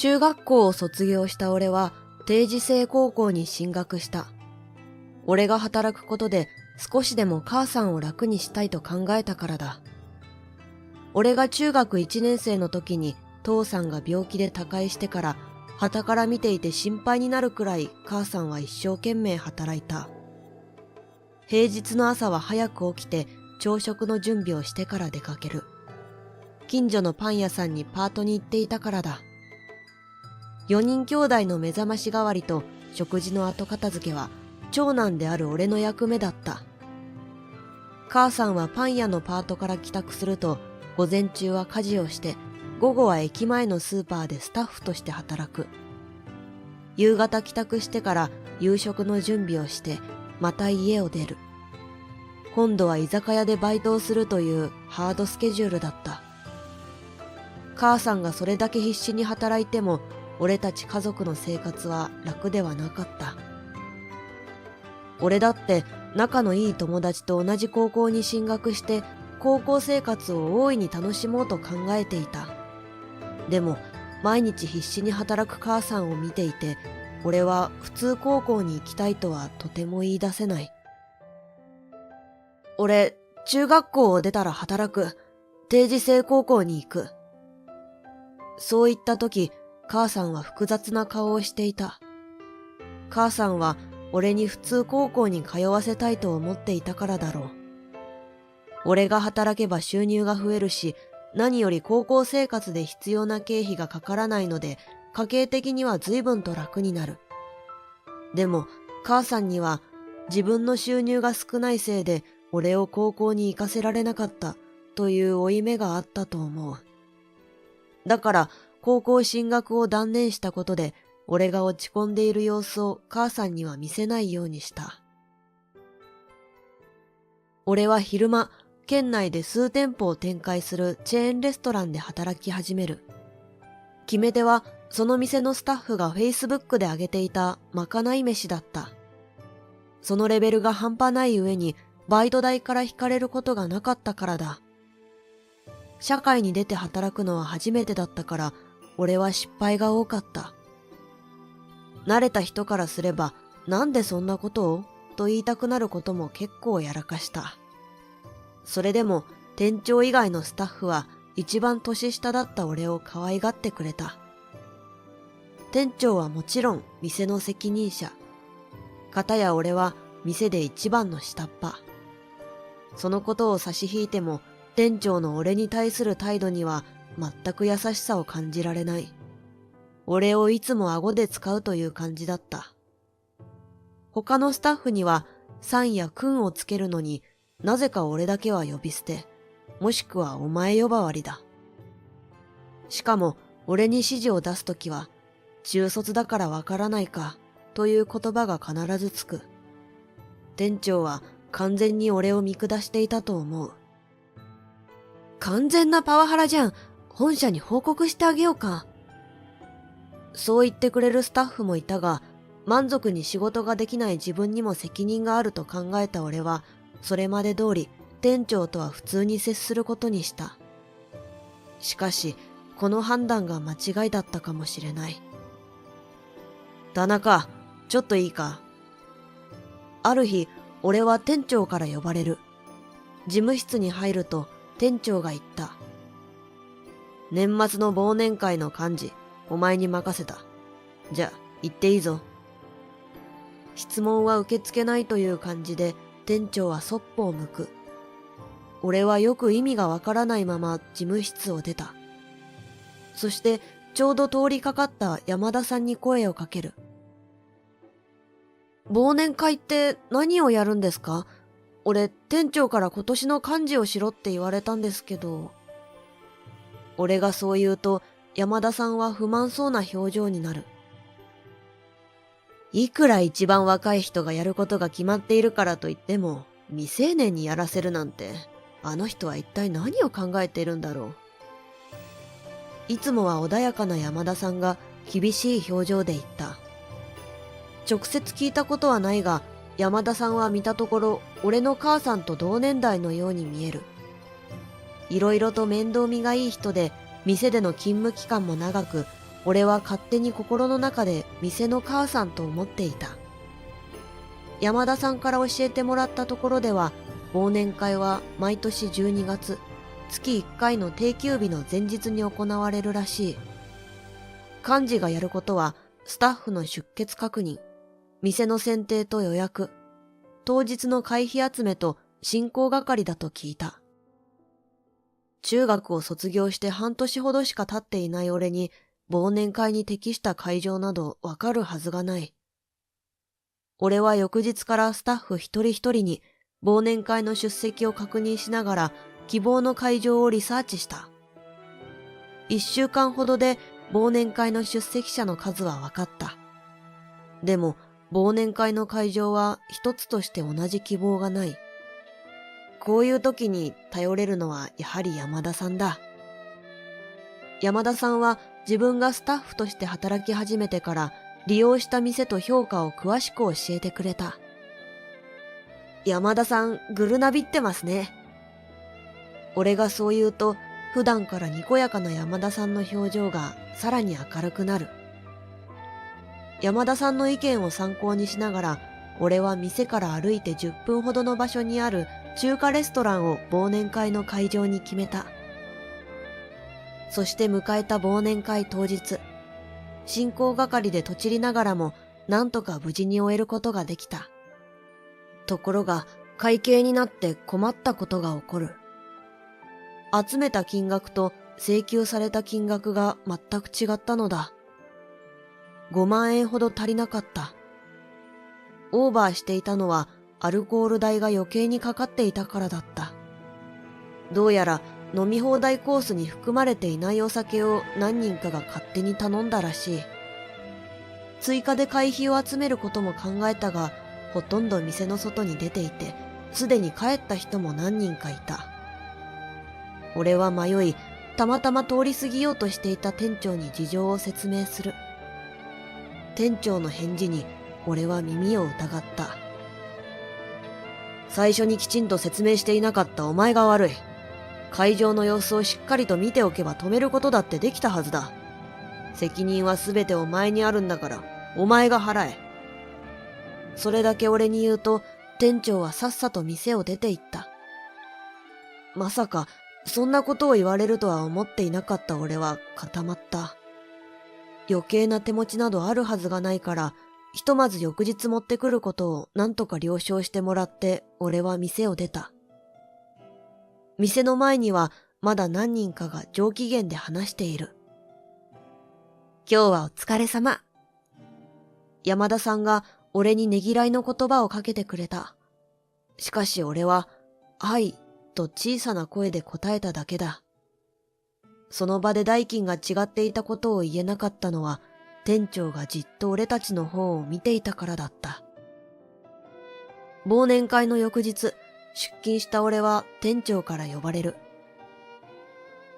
中学校を卒業した俺は定時制高校に進学した。俺が働くことで少しでも母さんを楽にしたいと考えたからだ。俺が中学1年生の時に父さんが病気で他界してから傍から見ていて心配になるくらい母さんは一生懸命働いた。平日の朝は早く起きて朝食の準備をしてから出かける。近所のパン屋さんにパートに行っていたからだ。4人兄弟の目覚まし代わりと食事の後片付けは長男である俺の役目だった。母さんはパン屋のパートから帰宅すると午前中は家事をして午後は駅前のスーパーでスタッフとして働く。夕方帰宅してから夕食の準備をしてまた家を出る。今度は居酒屋でバイトをするというハードスケジュールだった。母さんがそれだけ必死に働いても俺たち家族の生活は楽ではなかった。俺だって仲のいい友達と同じ高校に進学して高校生活を大いに楽しもうと考えていた。でも毎日必死に働く母さんを見ていて俺は普通高校に行きたいとはとても言い出せない。俺、中学校を出たら働く。定時制高校に行く。そう言った時、母さんは複雑な顔をしていた。母さんは俺に普通高校に通わせたいと思っていたからだろう。俺が働けば収入が増えるし、何より高校生活で必要な経費がかからないので、家計的には随分と楽になる。でも、母さんには自分の収入が少ないせいで俺を高校に行かせられなかったという負い目があったと思う。だから高校進学を断念したことで俺が落ち込んでいる様子を母さんには見せないようにした。俺は昼間、県内で数店舗を展開するチェーンレストランで働き始める。決め手はその店のスタッフが Facebook で上げていたまかない飯だった。そのレベルが半端ない上にバイト代から引かれることがなかったからだ。社会に出て働くのは初めてだったから俺は失敗が多かった。慣れた人からすればなんでそんなことをと言いたくなることも結構やらかした。それでも店長以外のスタッフは一番年下だった俺を可愛がってくれた。店長はもちろん店の責任者。片や俺は店で一番の下っ端。そのことを差し引いても店長の俺に対する態度には全く優しさを感じられない。俺をいつも顎で使うという感じだった。他のスタッフにはさんやくんをつけるのになぜか俺だけは呼び捨て、もしくはお前呼ばわりだ。しかも俺に指示を出すときは中卒だからわからないかという言葉が必ずつく。店長は完全に俺を見下していたと思う。完全なパワハラじゃん。本社に報告してあげようか。そう言ってくれるスタッフもいたが、満足に仕事ができない自分にも責任があると考えた俺は、それまで通り店長とは普通に接することにした。しかし、この判断が間違いだったかもしれない。田中、ちょっといいか。ある日、俺は店長から呼ばれる。事務室に入ると店長が言った。年末の忘年会の幹事、お前に任せた。じゃあ、行っていいぞ。質問は受け付けないという感じで店長はそっぽを向く。俺はよく意味がわからないまま事務室を出た。そしてちょうど通りかかった山田さんに声をかける。忘年会って何をやるんですか？俺、店長から今年の幹事をしろって言われたんですけど。俺がそう言うと山田さんは不満そうな表情になる。いくら一番若い人がやることが決まっているからといっても、未成年にやらせるなんて、あの人は一体何を考えているんだろう。いつもは穏やかな山田さんが厳しい表情で言った。直接聞いたことはないが、山田さんは見たところ、俺の母さんと同年代のように見える。いろいろと面倒見がいい人で、店での勤務期間も長く、俺は勝手に心の中で店の母さんと思っていた。山田さんから教えてもらったところでは、忘年会は毎年12月、月1回の定休日の前日に行われるらしい。幹事がやることは、スタッフの出欠確認、店の選定と予約、当日の会費集めと進行係だと聞いた。中学を卒業して半年ほどしか経っていない俺に、忘年会に適した会場などわかるはずがない。俺は翌日からスタッフ一人一人に忘年会の出席を確認しながら希望の会場をリサーチした。1週間ほどで忘年会の出席者の数は分かった。でも忘年会の会場は一つとして同じ希望がない。こういう時に頼れるのはやはり山田さんだ。山田さんは自分がスタッフとして働き始めてから利用した店と評価を詳しく教えてくれた。山田さん、ぐるなびってますね。俺がそう言うと、普段からにこやかな山田さんの表情がさらに明るくなる。山田さんの意見を参考にしながら、俺は店から歩いて10分ほどの場所にある中華レストランを忘年会の会場に決めた。そして迎えた忘年会当日。進行係でとちりながらも、なんとか無事に終えることができた。ところが、会計になって困ったことが起こる。集めた金額と請求された金額が全く違ったのだ。5万円ほど足りなかった。オーバーしていたのは、アルコール代が余計にかかっていたからだった。どうやら、飲み放題コースに含まれていないお酒を何人かが勝手に頼んだらしい。追加で会費を集めることも考えたが、ほとんど店の外に出ていて、すでに帰った人も何人かいた。俺は迷い、たまたま通り過ぎようとしていた店長に事情を説明する。店長の返事に俺は耳を疑った。最初にきちんと説明していなかったお前が悪い。会場の様子をしっかりと見ておけば止めることだってできたはずだ。責任はすべてお前にあるんだから、お前が払え。それだけ俺に言うと、店長はさっさと店を出て行った。まさか、そんなことを言われるとは思っていなかった俺は固まった。余計な手持ちなどあるはずがないから、ひとまず翌日持ってくることを何とか了承してもらって俺は店を出た。店の前にはまだ何人かが上機嫌で話している。今日はお疲れ様。山田さんが俺にねぎらいの言葉をかけてくれた。しかし俺は、はい、と小さな声で答えただけだ。その場で代金が違っていたことを言えなかったのは、店長がじっと俺たちの方を見ていたからだった。忘年会の翌日、出勤した俺は店長から呼ばれる。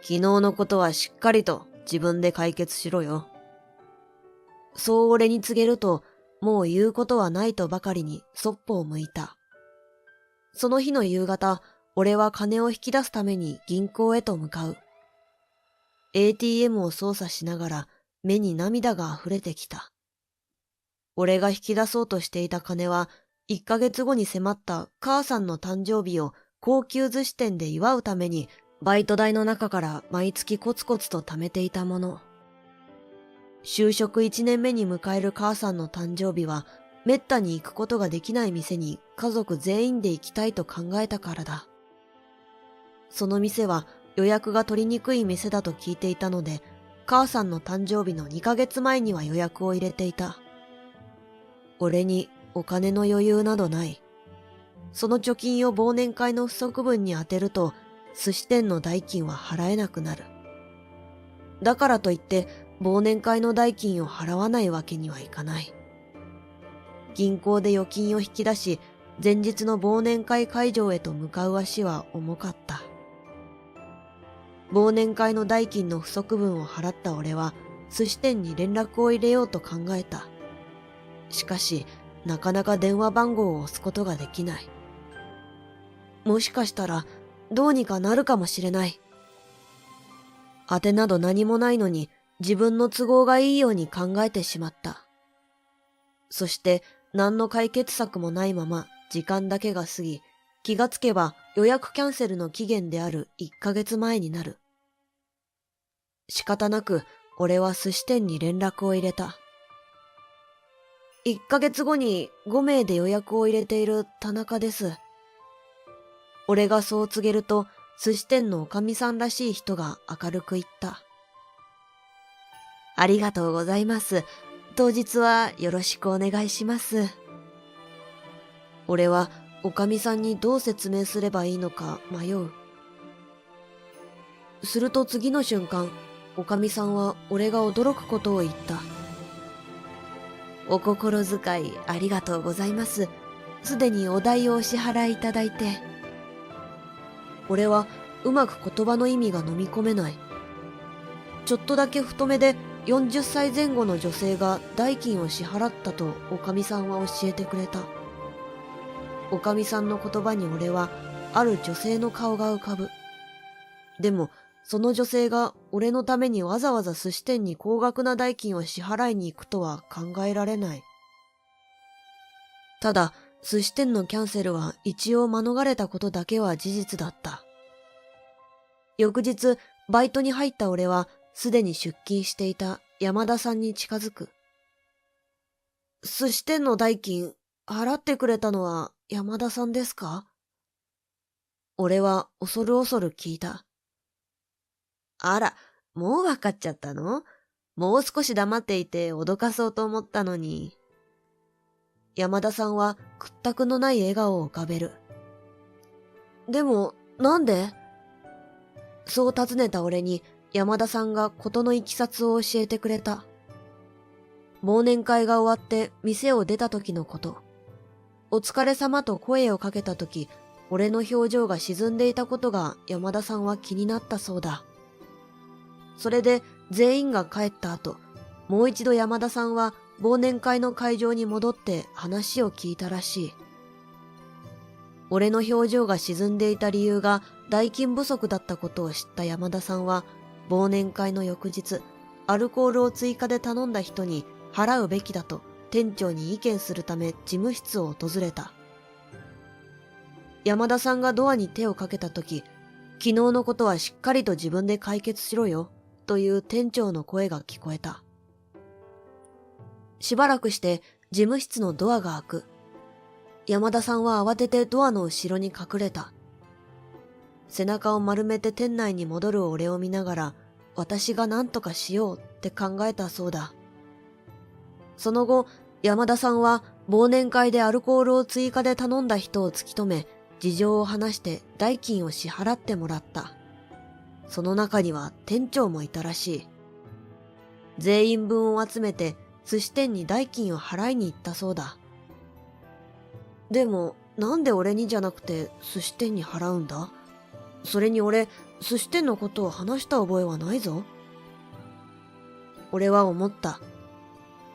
昨日のことはしっかりと自分で解決しろよ。そう俺に告げると、もう言うことはないとばかりにそっぽを向いた。その日の夕方、俺は金を引き出すために銀行へと向かう。ATM を操作しながら目に涙が溢れてきた。俺が引き出そうとしていた金は、1ヶ月後に迫った母さんの誕生日を高級寿司店で祝うためにバイト代の中から毎月コツコツと貯めていたもの。就職1年目に迎える母さんの誕生日はめったに行くことができない店に家族全員で行きたいと考えたからだ。その店は予約が取りにくい店だと聞いていたので、母さんの誕生日の2ヶ月前には予約を入れていた。俺にお金の余裕などない。その貯金を忘年会の不足分に充てると、寿司店の代金は払えなくなる。だからといって、忘年会の代金を払わないわけにはいかない。銀行で預金を引き出し、前日の忘年会会場へと向かう足は重かった。忘年会の代金の不足分を払った俺は、寿司店に連絡を入れようと考えた。しかし、なかなか電話番号を押すことができない。もしかしたら、どうにかなるかもしれない。当てなど何もないのに、自分の都合がいいように考えてしまった。そして何の解決策もないまま時間だけが過ぎ、気がつけば予約キャンセルの期限である1ヶ月前になる。仕方なく俺は寿司店に連絡を入れた。1ヶ月後に5名で予約を入れている田中です。俺がそう告げると、寿司店のおかみさんらしい人が明るく言った。ありがとうございます。当日はよろしくお願いします。俺はおかみさんにどう説明すればいいのか迷う。すると次の瞬間、おかみさんは俺が驚くことを言った。お心遣いありがとうございます。すでにお代をお支払いいただいて。俺はうまく言葉の意味が飲み込めない。ちょっとだけ太めで40歳前後の女性が代金を支払ったとおかみさんは教えてくれた。おかみさんの言葉に俺はある女性の顔が浮かぶ。でもその女性が俺のためにわざわざ寿司店に高額な代金を支払いに行くとは考えられない。ただ寿司店のキャンセルは一応免れたことだけは事実だった。翌日バイトに入った俺はすでに出勤していた山田さんに近づく。寿司店の代金払ってくれたのは山田さんですか？俺は恐る恐る聞いた。あら、もうわかっちゃったの？もう少し黙っていて脅かそうと思ったのに。山田さんは屈託のない笑顔を浮かべる。でも、なんで？そう尋ねた俺に山田さんが事のいきさつを教えてくれた。忘年会が終わって店を出た時のこと。お疲れ様と声をかけた時、俺の表情が沈んでいたことが山田さんは気になったそうだ。それで全員が帰った後、もう一度山田さんは忘年会の会場に戻って話を聞いたらしい。俺の表情が沈んでいた理由が代金不足だったことを知った山田さんは、忘年会の翌日、アルコールを追加で頼んだ人に払うべきだと店長に意見するため事務室を訪れた。山田さんがドアに手をかけた時、昨日のことはしっかりと自分で解決しろよ、という店長の声が聞こえた。しばらくして事務室のドアが開く。山田さんは慌ててドアの後ろに隠れた。背中を丸めて店内に戻る俺を見ながら、私が何とかしようって考えたそうだ。その後、山田さんは忘年会でアルコールを追加で頼んだ人を突き止め、事情を話して代金を支払ってもらった。その中には店長もいたらしい。全員分を集めて寿司店に代金を払いに行ったそうだ。でも、なんで俺にじゃなくて寿司店に払うんだ？それに俺、寿司店のことを話した覚えはないぞ。俺は思った。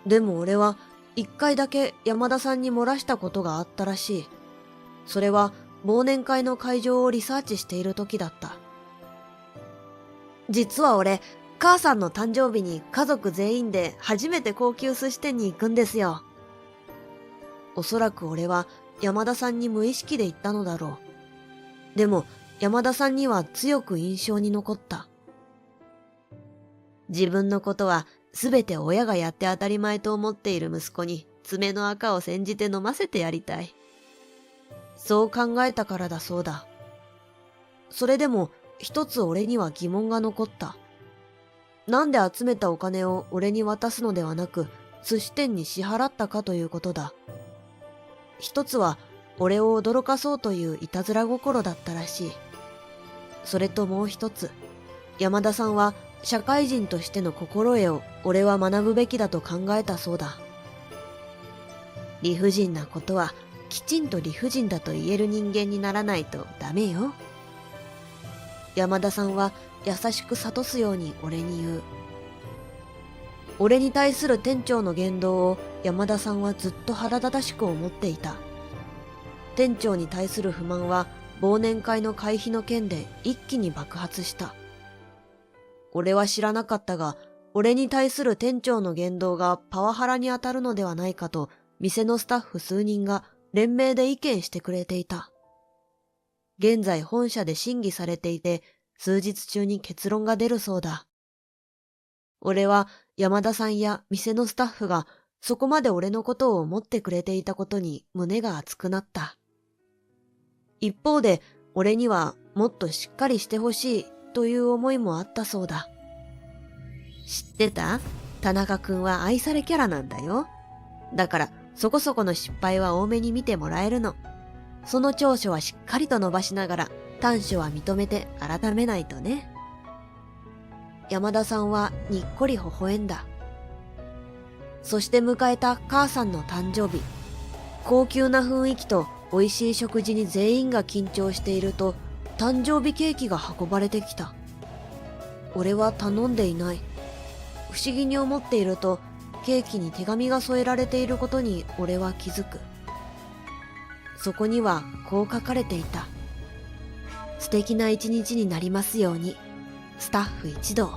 でも俺は一回だけ山田さんに漏らしたことがあったらしい。それは忘年会の会場をリサーチしている時だった。実は俺、母さんの誕生日に家族全員で初めて高級寿司店に行くんですよ。おそらく俺は山田さんに無意識で言ったのだろう。でも山田さんには強く印象に残った。自分のことはすべて親がやって当たり前と思っている息子に爪の赤を煎じて飲ませてやりたい。そう考えたからだそうだ。それでも一つ俺には疑問が残った。なんで集めたお金を俺に渡すのではなく寿司店に支払ったかということだ。一つは俺を驚かそうといういたずら心だったらしい。それともう一つ、山田さんは社会人としての心得を俺は学ぶべきだと考えたそうだ。理不尽なことはきちんと理不尽だと言える人間にならないとダメよ。山田さんは優しく諭すように俺に言う。俺に対する店長の言動を山田さんはずっと腹立たしく思っていた。店長に対する不満は忘年会の会費の件で一気に爆発した。俺は知らなかったが、俺に対する店長の言動がパワハラに当たるのではないかと、店のスタッフ数人が連名で意見してくれていた。現在本社で審議されていて、数日中に結論が出るそうだ。俺は山田さんや店のスタッフがそこまで俺のことを思ってくれていたことに胸が熱くなった。一方で俺にはもっとしっかりしてほしいという思いもあったそうだ。知ってた？田中くんは愛されキャラなんだよ。だからそこそこの失敗は多めに見てもらえるの。その長所はしっかりと伸ばしながら短所は認めて改めないとね。山田さんはにっこり微笑んだ。そして迎えた母さんの誕生日。高級な雰囲気と美味しい食事に全員が緊張していると、誕生日ケーキが運ばれてきた。俺は頼んでいない。不思議に思っていると、ケーキに手紙が添えられていることに俺は気づく。そこにはこう書かれていた。素敵な一日になりますように、スタッフ一同。